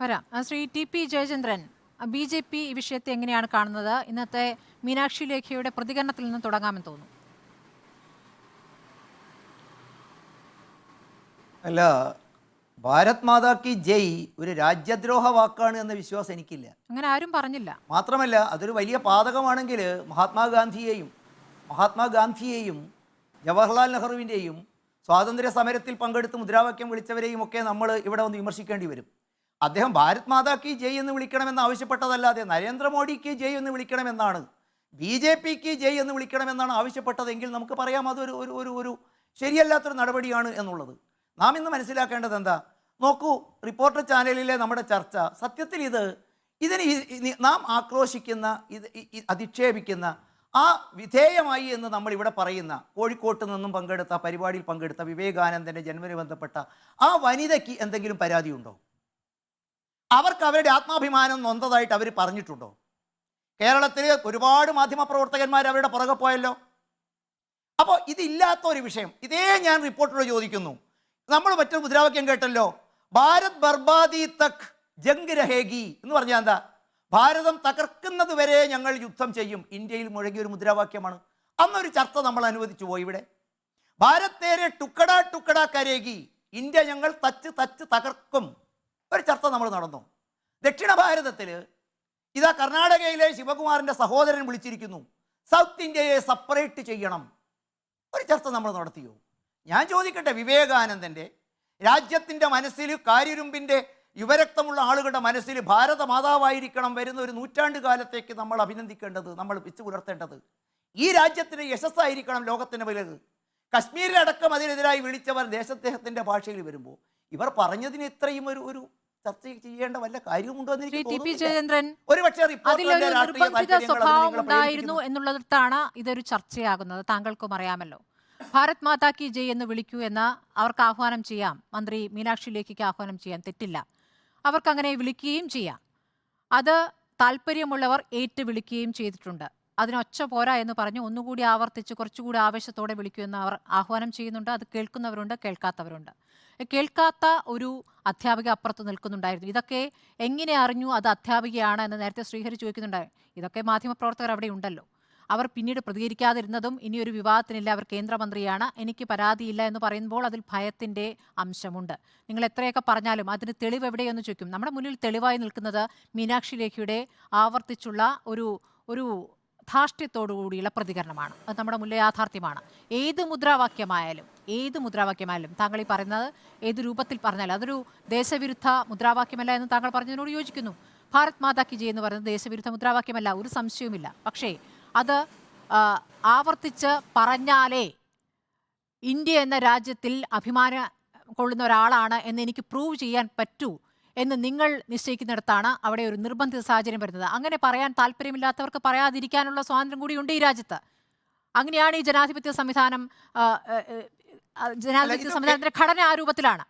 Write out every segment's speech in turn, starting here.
വരാം. Shri T P Jayachandran, B J P ഈ വിഷയത്തെ എങ്ങനെയാണ് കാണുന്നത്? ഇന്നത്തെ മീനാക്ഷി ലേഖയുടെ പ്രതികരണത്തിൽ നിന്ന് തുടങ്ങാമെന്ന് തോന്നുന്നു. അല്ല, ഭാരത് മാതാ കി ജയ് ഒരു രാജ്യദ്രോഹ വാക്കാണ് എന്ന വിശ്വാസം എനിക്കില്ല. അങ്ങനെ ആരും പറഞ്ഞില്ല. മാത്രമല്ല, അതൊരു വലിയ പാതകമാണെങ്കിൽ മഹാത്മാഗാന്ധിയെയും ജവഹർലാൽ നെഹ്റുവിൻ്റെയും സ്വാതന്ത്ര്യ സമരത്തിൽ പങ്കെടുത്ത് മുദ്രാവാക്യം വിളിച്ചവരെയും ഒക്കെ നമ്മൾ ഇവിടെ വന്ന് വിമർശിക്കേണ്ടി വരും. അദ്ദേഹം ഭാരത് മാതാ കി ജയ് എന്ന് വിളിക്കണമെന്ന് ആവശ്യപ്പെട്ടതല്ലാതെ നരേന്ദ്രമോദിക്ക് ജയ് എന്ന് വിളിക്കണമെന്നാണ്, ബി ജെ പിക്ക് ജയ് എന്ന് വിളിക്കണമെന്നാണ് ആവശ്യപ്പെട്ടതെങ്കിൽ നമുക്ക് പറയാം അതൊരു ഒരു ഒരു ഒരു ശരിയല്ലാത്തൊരു നടപടിയാണ് എന്നുള്ളത്. നാം ഇന്ന് മനസ്സിലാക്കേണ്ടത് എന്താ? നോക്കൂ, റിപ്പോർട്ടർ ചാനലിലെ നമ്മുടെ ചർച്ച സത്യത്തിൽ ഇതിന് നാം ആക്രോശിക്കുന്ന അധിക്ഷേപിക്കുന്ന ആ വിധേയമായി എന്ന് നമ്മൾ ഇവിടെ പറയുന്ന കോഴിക്കോട്ട് നിന്നും പങ്കെടുത്ത പരിപാടിയിൽ പങ്കെടുത്ത വിവേകാനന്ദൻ്റെ ജന്മദിന ബന്ധപ്പെട്ട ആ വനിതയ്ക്ക് എന്തെങ്കിലും പരാതിയുണ്ടോ? അവർക്ക് അവരുടെ ആത്മാഭിമാനം നൊന്തതായിട്ട് അവർ പറഞ്ഞിട്ടുണ്ടോ? കേരളത്തിൽ ഒരുപാട് മാധ്യമപ്രവർത്തകന്മാർ അവരുടെ പുറകെ പോയല്ലോ. അപ്പോൾ ഇതില്ലാത്ത ഒരു വിഷയം ഇതേ ഞാൻ റിപ്പോർട്ടറോട് ചോദിക്കുന്നു. നമ്മൾ മറ്റൊരു മുദ്രാവാക്യം കേട്ടല്ലോ, ഭാരത് ബർബാദി തക് ജംഗ് രഹേഗി എന്ന് പറഞ്ഞാൽ എന്താ? ഭാരതം തകർക്കുന്നത് വരെ ഞങ്ങൾ യുദ്ധം ചെയ്യും. ഇന്ത്യയിൽ മുഴങ്ങിയ ഒരു മുദ്രാവാക്യമാണ്. അന്നൊരു ചർച്ച നമ്മൾ അനുവദിച്ചു പോയി. ഇവിടെ ഭാരത് തേരെ ടുക്കട ടുക്കട കരേഗി, ഇന്ത്യ ഞങ്ങൾ തച്ച് തച്ച് തകർക്കും, ഒരു ചർച്ച നമ്മൾ നടന്നു. ദക്ഷിണ ഭാരതത്തിൽ ഇതാ കർണാടകയിലെ ശിവകുമാറിൻ്റെ സഹോദരൻ വിളിച്ചിരിക്കുന്നു, സൗത്ത് ഇന്ത്യയെ സെപ്പറേറ്റ് ചെയ്യണം, ഒരു ചർച്ച നമ്മൾ നടത്തിയോ? ഞാൻ ചോദിക്കട്ടെ, വിവേകാനന്ദൻ്റെ രാജ്യത്തിൻ്റെ മനസ്സിൽ കാര്യരുമ്പിൻ്റെ യുവരക്തമുള്ള ആളുകളുടെ മനസ്സിൽ ഭാരത മാതാവായിരിക്കണം വരുന്ന ഒരു നൂറ്റാണ്ട് കാലത്തേക്ക് നമ്മൾ അഭിനന്ദിക്കേണ്ടത്, നമ്മൾ വെച്ച് പുലർത്തേണ്ടത് ഈ രാജ്യത്തിൻ്റെ യശസ്സായിരിക്കണം ലോകത്തിൻ്റെ വലുത്. കശ്മീരിലടക്കം അതിനെതിരായി വിളിച്ചവർ ദേശദ്ദേഹത്തിൻ്റെ ഭാഷയിൽ വരുമ്പോൾ ഇവർ പറഞ്ഞതിന് ഇത്രയും ഒരു ചർച്ച ചെയ്യേണ്ട വല്ല കാര്യമുണ്ടോ എന്ന് എനിക്ക് തോന്നുന്നു. ഒരുപക്ഷെ സ്വഭാവം ഉണ്ടായിരുന്നു എന്നുള്ളതാണ് ഇതൊരു ചർച്ചയാകുന്നത്. താങ്കൾക്കും അറിയാമല്ലോ, ഭാരത് മാതാ കി ജയ് എന്ന് വിളിക്കൂ എന്ന് അവർക്ക് ആഹ്വാനം ചെയ്യാം. മന്ത്രി മീനാക്ഷി ലേഖിക്ക് ആഹ്വാനം ചെയ്യാൻ തെറ്റില്ല. അവർക്ക് അങ്ങനെ വിളിക്കുകയും ചെയ്യാം. അത് താല്പര്യമുള്ളവർ ഏറ്റു വിളിക്കുകയും ചെയ്തിട്ടുണ്ട്. അതിനൊച്ച പോരാ എന്ന് പറഞ്ഞ് ഒന്നുകൂടി ആവർത്തിച്ച് കുറച്ചുകൂടി ആവേശത്തോടെ വിളിക്കൂ എന്ന് അവർ ആഹ്വാനം ചെയ്യുന്നുണ്ട്. അത് കേൾക്കുന്നവരുണ്ട്, കേൾക്കാത്തവരുണ്ട്. കേൾക്കാത്ത ഒരു അധ്യാപിക അപ്പുറത്ത് നിൽക്കുന്നുണ്ടായിരുന്നു. ഇതൊക്കെ എങ്ങനെ അറിഞ്ഞു അത് അധ്യാപികയാണ് എന്ന് നേരത്തെ ശ്രീഹരി ചോദിക്കുന്നുണ്ടായി. ഇതൊക്കെ മാധ്യമപ്രവർത്തകർ അവിടെ ഉണ്ടല്ലോ. അവർ പിന്നീട് പ്രതികരിക്കാതിരുന്നതും ഇനിയൊരു വിവാദത്തിനില്ല, അവർ കേന്ദ്രമന്ത്രിയാണ്, എനിക്ക് പരാതിയില്ല എന്ന് പറയുമ്പോൾ അതിൽ ഭയത്തിൻ്റെ അംശമുണ്ട്. നിങ്ങൾ എത്രയൊക്കെ പറഞ്ഞാലും അതിന് തെളിവ് എവിടെയെന്ന് ചോദിക്കും. നമ്മുടെ മുന്നിൽ തെളിവായി നിൽക്കുന്നത് മീനാക്ഷി ലേഖിയുടെ ആവർത്തിച്ചുള്ള ഒരു ധാർഷ്ട്യത്തോടുകൂടിയുള്ള പ്രതികരണമാണ്. അത് നമ്മുടെ മുന്നിലെ യാഥാർത്ഥ്യമാണ്. ഏത് മുദ്രാവാക്യമായാലും താങ്കൾ ഈ പറയുന്നത് ഏത് രൂപത്തിൽ പറഞ്ഞാലും അതൊരു ദേശവിരുദ്ധ മുദ്രാവാക്യമല്ല എന്ന് താങ്കൾ പറഞ്ഞതിനോട് യോജിക്കുന്നു. ഭാരത് മാതാ കി ജയ് എന്ന് പറയുന്നത് ദേശവിരുദ്ധ മുദ്രാവാക്യമല്ല, ഒരു സംശയവുമില്ല. പക്ഷേ അത് ആവർത്തിച്ച് പറഞ്ഞാലേ ഇന്ത്യ എന്ന രാജ്യത്തിൽ അഭിമാനം കൊള്ളുന്ന ഒരാളാണ് എന്ന് എനിക്ക് പ്രൂവ് ചെയ്യാൻ പറ്റൂ എന്ന് നിങ്ങൾ നിശ്ചയിക്കുന്നിടത്താണ് അവിടെ ഒരു നിർബന്ധിത സാഹചര്യം വരുന്നത്. അങ്ങനെ പറയാൻ താല്പര്യമില്ലാത്തവർക്ക് പറയാതിരിക്കാനുള്ള സ്വാതന്ത്ര്യം കൂടി ഉണ്ട് ഈ രാജ്യത്ത്. അങ്ങനെയാണ് ഈ ജനാധിപത്യ സംവിധാനത്തിന്റെ ഘടന ആ രൂപത്തിലാണ്.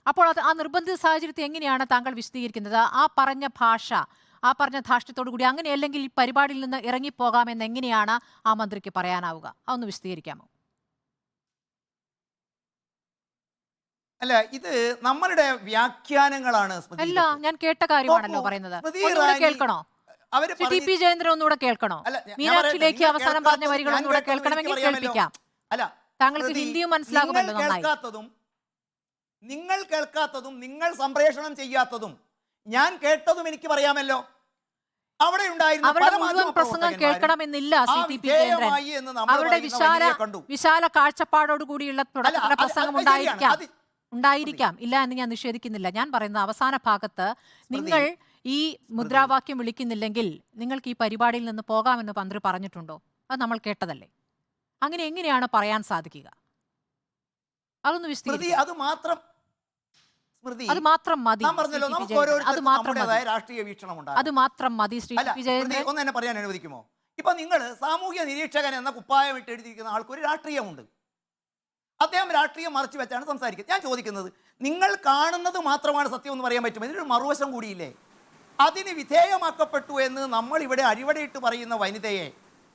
അപ്പോൾ അത് ആ നിർബന്ധിത സാഹചര്യത്തെ എങ്ങനെയാണ് താങ്കൾ വിശദീകരിക്കുന്നത്? ആ പറഞ്ഞ ഭാഷ, ആ പറഞ്ഞ ധാർഷ്ട്യത്തോടു കൂടി അങ്ങനെയല്ലെങ്കിൽ ഈ പരിപാടിയിൽ നിന്ന് ഇറങ്ങിപ്പോകാമെന്ന് എങ്ങനെയാണ് ആ മന്ത്രിക്ക് പറയാനാവുക? അതൊന്ന് വിശദീകരിക്കാമോ? അല്ല, ഇത് നമ്മളുടെ വ്യാഖ്യാനങ്ങളാണ്. അല്ല, ഞാൻ കേട്ട കാര്യമാണല്ലോ പറയുന്നത്. കേൾക്കണോ? ടി പി ജയചന്ദ്രൻ ഒന്നുകൂടെ കേൾക്കണോ? മീനാക്ഷിയിലേക്ക് അവസാനം പറഞ്ഞ വരികൾ ഒന്നുകൂടെ കേൾക്കണമെങ്കിൽ കേൾപ്പിക്കാം. അല്ല, താങ്കൾക്ക് ഹിന്ദിയും മനസ്സിലാകുമല്ലോ നന്നായി. നിങ്ങൾ കേൾക്കാത്തതും നിങ്ങൾ സംപ്രേഷണം ചെയ്യാത്തതും ഞാൻ കേട്ടതും എനിക്ക് പറയാമല്ലോ. അവിടെ ഉണ്ടായിരുന്ന പ്രസംഗം കേൾക്കണമെന്നില്ല. അവരുടെ വിശാല കാഴ്ചപ്പാടോട് കൂടിയുള്ള പ്രസംഗം ഉണ്ടായിരിക്കാം, ഇല്ല എന്ന് ഞാൻ നിഷേധിക്കുന്നില്ല. ഞാൻ പറയുന്നത് അവസാന ഭാഗത്ത് നിങ്ങൾ ഈ മുദ്രാവാക്യം വിളിക്കുന്നില്ലെങ്കിൽ നിങ്ങൾക്ക് ഈ പരിപാടിയിൽ നിന്ന് പോകാമെന്ന് മന്ത്രി പറഞ്ഞിട്ടുണ്ടോ? അത് നമ്മൾ കേട്ടതല്ലേ. അങ്ങനെ എങ്ങനെയാണ് പറയാൻ സാധിക്കുക? അതൊന്ന് വിശദീകരിക്കുക. അത് മാത്രം മതി. അത് മാത്രം മതി. ഒന്ന് എന്നെ പറയാൻ അനുവദിക്കുമോ? ഇപ്പൊ നിങ്ങൾ സാമൂഹ്യ നിരീക്ഷകൻ എന്ന കുപ്പായം ഇട്ട് എഴുതിയിരിക്കുന്ന ആൾക്കൊരു രാഷ്ട്രീയമുണ്ട്. അദ്ദേഹം രാഷ്ട്രീയം മറച്ചു വെച്ചാണ് സംസാരിക്കുന്നത്. ഞാൻ ചോദിക്കുന്നത്, നിങ്ങൾ കാണുന്നത് മാത്രമാണ് സത്യം എന്ന് പറയാൻ പറ്റുമോ? ഇതിനൊരു മറുവശം കൂടിയില്ലേ? അതിന് വിധേയമാക്കപ്പെട്ടു എന്ന് നമ്മൾ ഇവിടെ അടിവടയിട്ട് പറയുന്ന വനിതയെ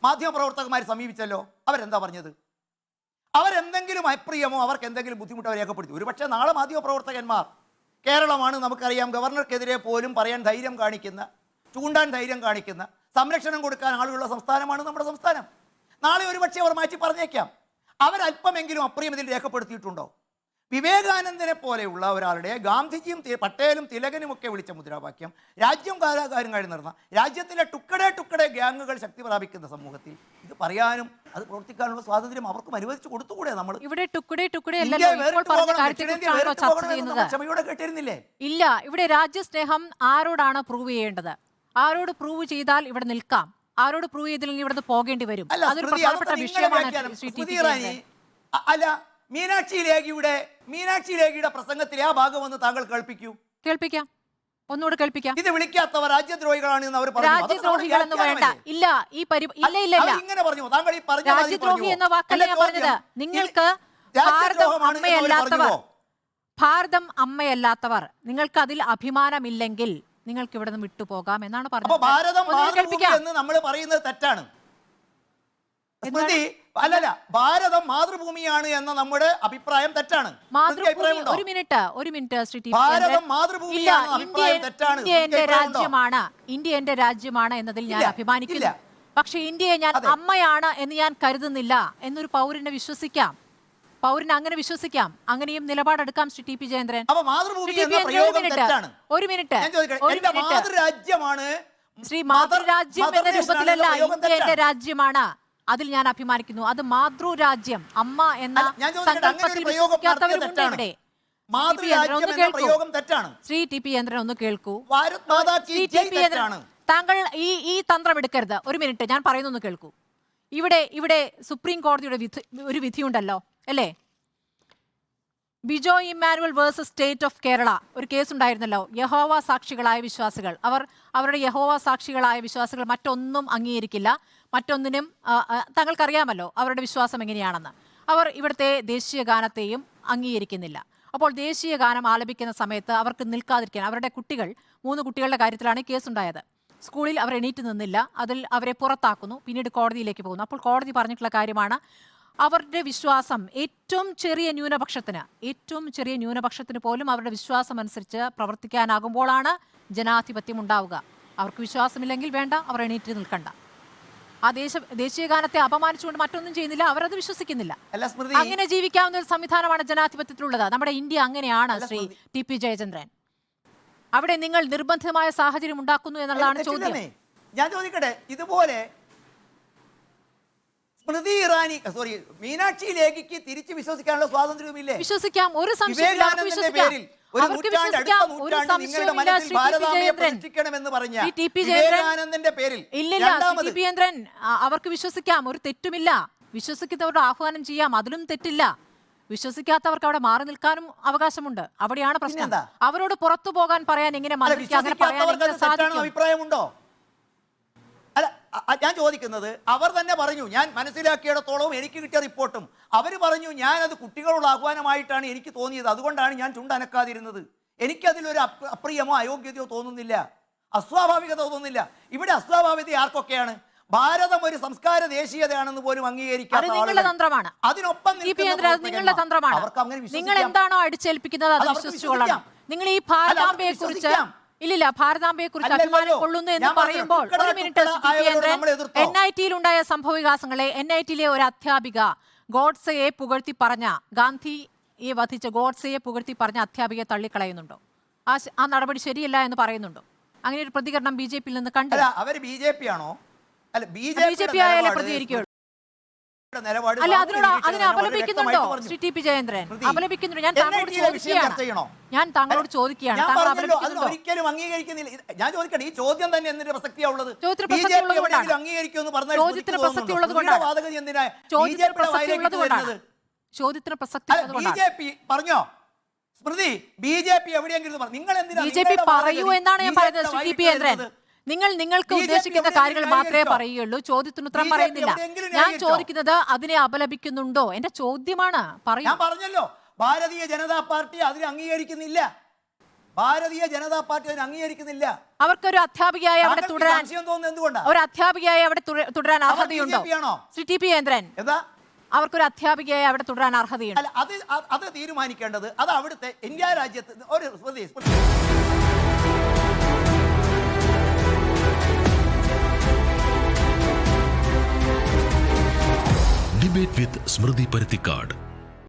മാധ്യമപ്രവർത്തകന്മാർ സമീപിച്ചല്ലോ. അവരെന്താ പറഞ്ഞത്? അവരെന്തെങ്കിലും അപ്രിയമോ അവർക്ക് എന്തെങ്കിലും ബുദ്ധിമുട്ടോ രേഖപ്പെടുത്തി? ഒരുപക്ഷെ നാളെ മാധ്യമപ്രവർത്തകന്മാർ കേരളമാണ് നമുക്കറിയാം ഗവർണർക്കെതിരെ പോലും പറയാൻ ധൈര്യം കാണിക്കുന്ന, ചൂണ്ടാൻ ധൈര്യം കാണിക്കുന്ന, സംരക്ഷണം കൊടുക്കാൻ ആളുകളുള്ള സംസ്ഥാനമാണ് നമ്മുടെ സംസ്ഥാനം. നാളെ ഒരുപക്ഷെ അവർ മാറ്റി പറഞ്ഞേക്കാം. അവരല്പമെങ്കിലും അപ്രിയം ഇതിൽ രേഖപ്പെടുത്തിയിട്ടുണ്ടോ? വിവേകാനന്ദനെ പോലെയുള്ള ഒരാളുടെ, ഗാന്ധിജിയും പട്ടേലും തിലകനും ഒക്കെ വിളിച്ച മുദ്രാവാക്യം രാജ്യം കാലാകാലങ്ങളിൽ നടന്ന രാജ്യത്തിലെ ടുക്കടെ ഗ്യാങ്ങുകൾ ശക്തി പ്രാപിക്കുന്ന സമൂഹത്തിൽ ഇത് പറയാനും അത് പ്രവർത്തിക്കാനുള്ള സ്വാതന്ത്ര്യം അവർക്കും അനുവദിച്ചു കൊടുത്തുകൂടെ? നമ്മൾ ഇവിടെ ക്ഷമയോടെ കേട്ടിരുന്നില്ലേ? ഇല്ല, ഇവിടെ രാജ്യസ്നേഹം ആരോടാണ് പ്രൂവ് ചെയ്യേണ്ടത്? ആരോട് പ്രൂവ് ചെയ്താൽ ഇവിടെ നിൽക്കാം, ആരോട് പ്രൂവ് ചെയ്തില്ലെങ്കിൽ ഇവിടെ പോകേണ്ടി വരും. അതൊരു പ്രധാനപ്പെട്ട വിഷയമാണ്. അല്ല, മീനാക്ഷി ലേഖിയുടെ പ്രസംഗത്തിലെ ആ ഭാഗം ഒന്ന് താങ്കൾ കേൾപ്പിക്കാം, ഒന്നുകൂടെ കേൾപ്പിക്കാം. ഇത് വിളിക്കാത്തവർ രാജ്യദ്രോഹികളാണെന്ന് അവർ പറഞ്ഞു. രാജ്യദ്രോഹികളെന്ന് വേണ്ട, ഇല്ല, ഇങ്ങനെ പറഞ്ഞു. താങ്കൾ ഈ പറഞ്ഞ രാജ്യദ്രോഹി എന്ന വാക്കല്ല ഞാൻ പറഞ്ഞത്. നിങ്ങൾക്ക് ഭാരതം അമ്മയല്ലാത്തവർ നിങ്ങൾക്ക് അതിൽ അഭിമാനമില്ലെങ്കിൽ നിങ്ങൾക്ക് ഇവിടെ നിന്ന് വിട്ടുപോകാം എന്നാണ് പറഞ്ഞത്. ഭാരതം എന്ന് നമ്മൾ പറയുന്നത് തെറ്റാണ്. അല്ലല്ല, ഭാരതം മാതൃഭൂമിയാണ് എന്ന നമ്മുടെ അഭിപ്രായം തെറ്റാണ്. ഒരു മിനിറ്റ് ശ്രീ ടി. ഭാരതം മാതൃഭൂമിയാണ് അഭിപ്രായം തെറ്റാണ്. ഇന്ത്യ എന്റെ രാജ്യമാണ് എന്നതിൽ ഞാൻ അഭിമാനിക്കില്ല. പക്ഷെ ഇന്ത്യയെ ഞാൻ അമ്മയാണ് എന്ന് ഞാൻ കരുതുന്നില്ല എന്നൊരു പൗരനെ വിശ്വസിക്കാം. പൗരന് അങ്ങനെ വിശ്വസിക്കാം, അങ്ങനെയും നിലപാടെടുക്കാം. ശ്രീ ടി പി ജയേന്ദ്രൻ, ഒരു മിനിറ്റ് ശ്രീ, മാതൃരാജ്യം എന്ന രൂപത്തിലല്ല, ഇന്ത്യ എന്റെ രാജ്യമാണ്, അതിൽ ഞാൻ അഭിമാനിക്കുന്നു. അത് മാതൃരാജ്യം, അമ്മ എന്ന സങ്കല്പത്തിൽ വിശ്വസിക്കാത്തവരുണ്ട് ഇവിടെ. ശ്രീ ടി പി ചന്ദ്രൻ ഒന്ന് കേൾക്കൂ. ശ്രീ ടി പി ചന്ദ്രൻ, താങ്കൾ ഈ തന്ത്രം എടുക്കരുത്. ഒരു മിനിറ്റ്, ഞാൻ പറയുന്നൊന്ന് കേൾക്കൂ. ഇവിടെ സുപ്രീം കോടതിയുടെ ഒരു വിധിയുണ്ടല്ലോ അല്ലേ? Bijoy Emmanuel versus state of Kerala ഒരു കേസ് ഉണ്ടായിരുന്നല്ലോ. യഹോവ സാക്ഷികളായ വിശ്വാസികൾ, അവരുടെ യഹോവ സാക്ഷികളായ വിശ്വാസികൾ മറ്റൊന്നും അംഗീകരിക്കില്ല, മറ്റൊന്നിനും താങ്കൾക്കറിയാമല്ലോ അവരുടെ വിശ്വാസം എങ്ങനെയാണെന്ന്. അവർ ഇവിടുത്തെ ദേശീയ ഗാനത്തെയും അംഗീകരിക്കുന്നില്ല. അപ്പോൾ ദേശീയ ഗാനം ആലപിക്കുന്ന സമയത്ത് അവർക്ക് നിൽക്കാതിരിക്കാൻ, അവരുടെ 3 കുട്ടികളുടെ കാര്യത്തിലാണ് കേസുണ്ടായത്. സ്കൂളിൽ അവർ എണീറ്റ് നിന്നില്ല, അതിൽ അവരെ പുറത്താക്കുന്നു, പിന്നീട് കോടതിയിലേക്ക് പോകുന്നു. അപ്പോൾ കോടതി പറഞ്ഞിട്ടുള്ള കാര്യമാണ്, അവരുടെ വിശ്വാസം ഏറ്റവും ചെറിയ ന്യൂനപക്ഷത്തിന് പോലും അവരുടെ വിശ്വാസം അനുസരിച്ച് പ്രവർത്തിക്കാനാകുമ്പോഴാണ് ജനാധിപത്യം ഉണ്ടാവുക. അവർക്ക് വിശ്വാസമില്ലെങ്കിൽ വേണ്ട, അവർ എണീറ്റ് നിൽക്കണ്ട. ആ ദേശീയ ഗാനത്തെ അപമാനിച്ചുകൊണ്ട് മറ്റൊന്നും ചെയ്യുന്നില്ല, അവരത് വിശ്വസിക്കുന്നില്ല. അങ്ങനെ ജീവിക്കാവുന്ന ഒരു സംവിധാനമാണ് ജനാധിപത്യത്തിലുള്ളത്. നമ്മുടെ ഇന്ത്യ അങ്ങനെയാണ്. ശ്രീ ടി പി ജയചന്ദ്രൻ, അവിടെ നിങ്ങൾ നിർബന്ധിതമായ സാഹചര്യം ഉണ്ടാക്കുന്നു എന്നുള്ളതാണ് ചോദ്യം. ഞാൻ ചോദിക്കട്ടെ, ഇതുപോലെ സ്മൃതി ഇറാനി മീനാക്ഷി ലേഖിക്ക് തിരിച്ച് വിശ്വസിക്കാനുള്ള സ്വാതന്ത്ര്യവുമില്ലേ? വിശ്വസിക്കാം, ഒരു സംശയമില്ല. അവർക്ക് വിശ്വസിക്കാം, ഒരു തെറ്റുമില്ല. വിശ്വസിക്കുന്നവരുടെ ആഹ്വാനം ചെയ്യാം, അതിലും തെറ്റില്ല. വിശ്വസിക്കാത്തവർക്ക് അവിടെ മാറി നിൽക്കാനും അവകാശമുണ്ട്. അവിടെയാണ് പ്രശ്നം. അവരോട് പുറത്തു പോകാൻ പറയാൻ എങ്ങനെ അഭിപ്രായമുണ്ടോ? അല്ല, ഞാൻ ചോദിക്കുന്നത്, അവർ തന്നെ പറഞ്ഞു, ഞാൻ മനസ്സിലാക്കിയിടത്തോളവും എനിക്ക് കിട്ടിയ റിപ്പോർട്ടും അവർ പറഞ്ഞു, ഞാനത് കുട്ടികളുടെ ആഹ്വാനമായിട്ടാണ് എനിക്ക് തോന്നിയത്, അതുകൊണ്ടാണ് ഞാൻ ചുണ്ടനക്കാതിരുന്നത്. എനിക്കതിലൊരു അപ്രിയമോ അയോഗ്യതയോ തോന്നുന്നില്ല, അസ്വാഭാവികത തോന്നുന്നില്ല. ഇവിടെ അസ്വാഭാവികത ആർക്കൊക്കെയാണ്? ഭാരതം ഒരു സംസ്കാര ദേശീയതയാണെന്ന് പോലും അംഗീകരിക്കാൻ തന്ത്രമാണ്. അതിനൊപ്പം നിങ്ങൾ എന്താണോ അടിച്ചേൽപ്പിക്കുന്നത് അത് വിശ്വസിച്ചുകൊള്ളണം. നിങ്ങൾ ഈ ഭാരതാംബയെ കുറിച്ച് ഭാരതാംബയെ കുറിച്ച് അഭിമാനം കൊള്ളുന്നു എന്ന് പറയുമ്പോൾ, ഒരു മിനിറ്റ്, NIT-യിൽ ഉണ്ടായ സംഭവവികാസങ്ങളെ NIT-യിലെ ഒരു അധ്യാപിക ഗോഡ്സെയെ പുകഴ്ത്തി പറഞ്ഞ, ഗാന്ധിയെ വധിച്ച ഗോഡ്സെയെ പുകഴ്ത്തി പറഞ്ഞ അധ്യാപികയെ തള്ളിക്കളയുന്നുണ്ടോ? ആ നടപടി ശരിയല്ല എന്ന് പറയുന്നുണ്ടോ? അങ്ങനെ ഒരു പ്രതികരണം BJP-യിൽ നിന്ന് കണ്ടു. അവർ BJP ആണോ? അല്ല, BJP ആയാലേ പ്രതികരിക്കുള്ളൂ. അല്ല, അതിനെ അപലപിക്കുന്നുണ്ടോ ശ്രീ ടി പി ജയേന്ദ്രൻ? അപലപിക്കുന്നുണ്ടോ? ഞാൻ താങ്കളോട് ചോദിക്കുകയാണ്. ഒരിക്കലും അംഗീകരിക്കുന്നില്ല. ഞാൻ ചോദിക്കട്ടെ, ഈ ചോദ്യം തന്നെ എന്തിന്റെ പ്രസക്തിയാ ഉള്ളത്? ചോദ്യത്തിന് പ്രസക്തി പറഞ്ഞോ സ്മൃതി? BJP എവിടെയെങ്കിലും നിങ്ങൾ BJP പറയൂ എന്നാണ് ഞാൻ പറയുന്നത്. ശ്രീ ടി പി ജയേന്ദ്രൻ, നിങ്ങൾക്ക് ഉദ്ദേശിക്കുന്ന കാര്യങ്ങൾ മാത്രമേ പറയുകയുള്ളൂ, ചോദ്യത്തിന് ഉത്തരം പറയുന്നില്ല. ഞാൻ ചോദിക്കുന്നത് അതിനെ അപലപിക്കുന്നുണ്ടോ? എന്റെ ചോദ്യമാണ്. ഞാൻ പറഞ്ഞല്ലോ, ഭാരതീയ ജനതാ പാർട്ടി അതിനെ അംഗീകരിക്കുന്നില്ല. അവർക്കൊരു അധ്യാപികയായി അവിടെ തുടരാൻ അർഹതയുണ്ടോ? ശ്രീ ടി പി ജയേന്ദ്രൻ, അവർക്കൊരു അധ്യാപികയായി അവിടെ തുടരാൻ അർഹതയുണ്ട്. അല്ല, അത് തീരുമാനിക്കേണ്ടത് അത് അവിടുത്തെ ഇന്ത്യ രാജ്യത്ത് ഒരു ഡിബേറ്റ് വിത്ത് സ്മൃതി പരുത്തിക്കാട്.